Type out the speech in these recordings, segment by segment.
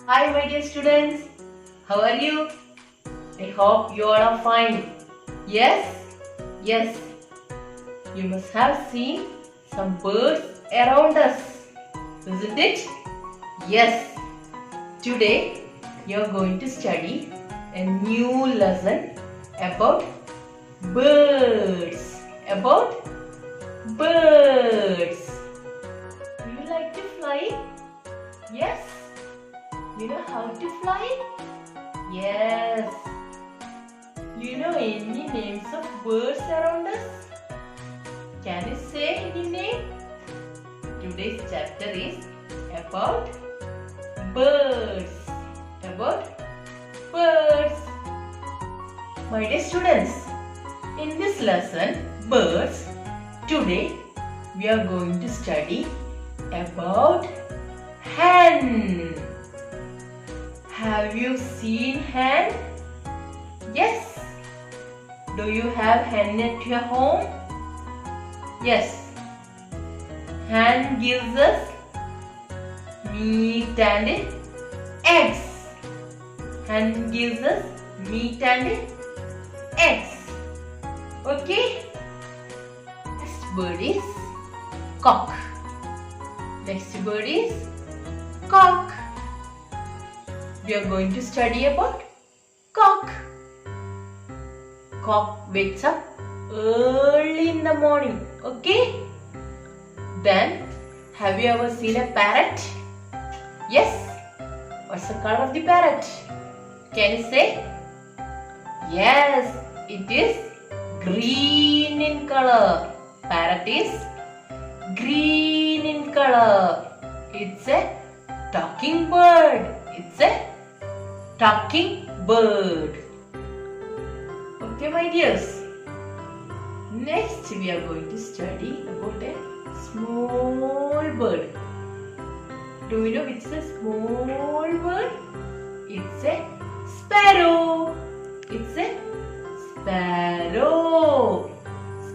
Hi my dear students, how are you? I hope you all are fine. Yes, you must have seen some birds around us, isn't it? Yes, today you are going to study a new lesson about birds. Do you like to fly? Yes. You know how to fly? Yes. You know any names of birds around us? Can you say any name? Today's chapter is about birds. My dear students, in this lesson, birds, today we are going to study about hen. Have you seen hen? Yes. Do you have hen at your home? Yes. Hen gives us meat and eggs. Hen gives us meat and eggs. Okay? Next bird is cock. Next bird is cock. We are going to study about cock. Cock wakes up early in the morning. Okay? Then, have you ever seen a parrot? Yes. What's the color of the parrot? Can you say? Yes, it is green in color. Parrot is green in color. It's a talking bird. Okay, my dears. Next, we are going to study about a small bird. Do you know which is a small bird? It's a sparrow.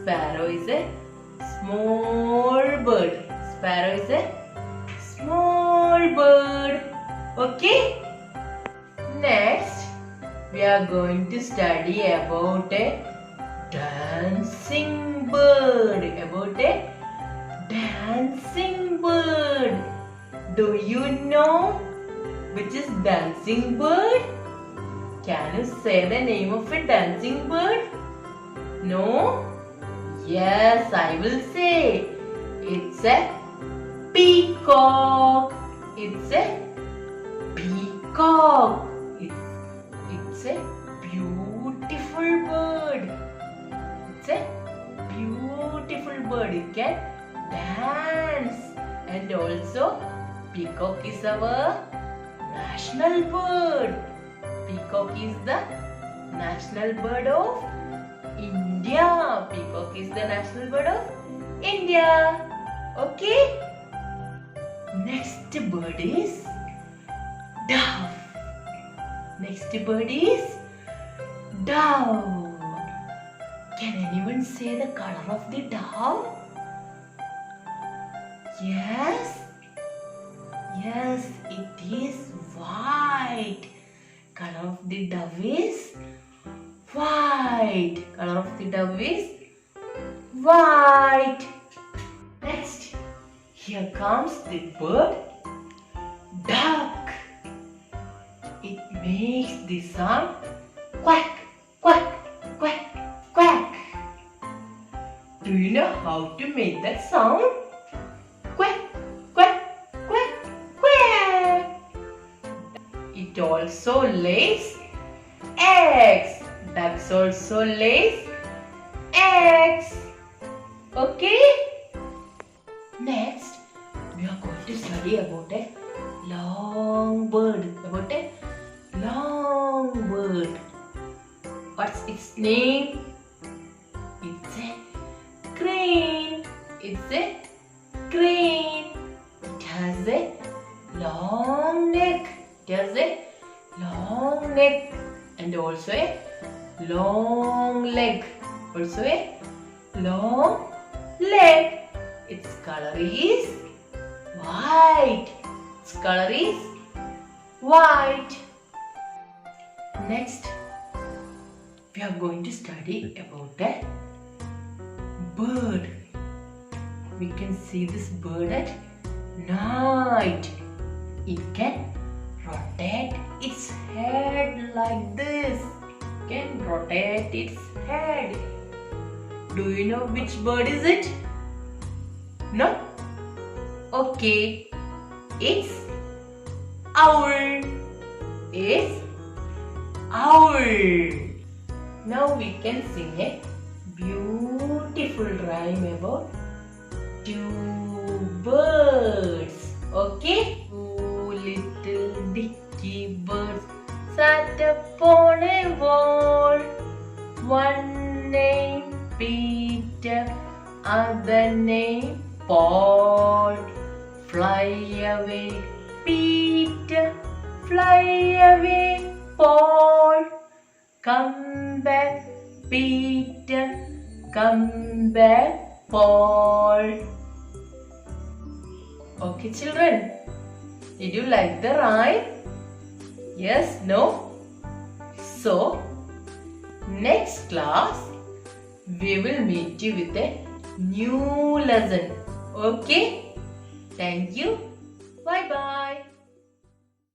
Sparrow is a small bird. Okay? Next, we are going to study about a dancing bird. Do you know which is dancing bird? Can you say the name of a dancing bird? No? Yes, I will say. It's a peacock. It's a beautiful bird. It can dance. And also, peacock is our national bird. Peacock is the national bird of India. Okay? Next bird is dove. Can anyone say the color of the dove? Yes, it is white. Color of the dove is white. Next, here comes the bird duck. It makes the sound quack, quack, quack, quack. Do you know how to make that sound? Quack, quack, quack, quack. It also lays eggs. Ducks also lays eggs. Okay? Next, we are going to study about a long bird. What's its name? It's a crane. It has a long neck. And also a long leg. Its color is white. white. Next, we are going to study about a bird. We can see this bird at night. It can rotate its head like this. It can rotate its head. Do you know which bird is it? No? Okay. It's owl. It's owl. Now we can sing a beautiful rhyme about two birds. Okay? Two little dicky birds sat upon a wall. One named Peter, other named Paul. Fly away, Peter, fly away, Paul. Come back, Peter, come back, Paul. Okay, children, did you like the rhyme? Yes, no? So, next class, we will meet you with a new lesson. Okay? Thank you. Bye-bye.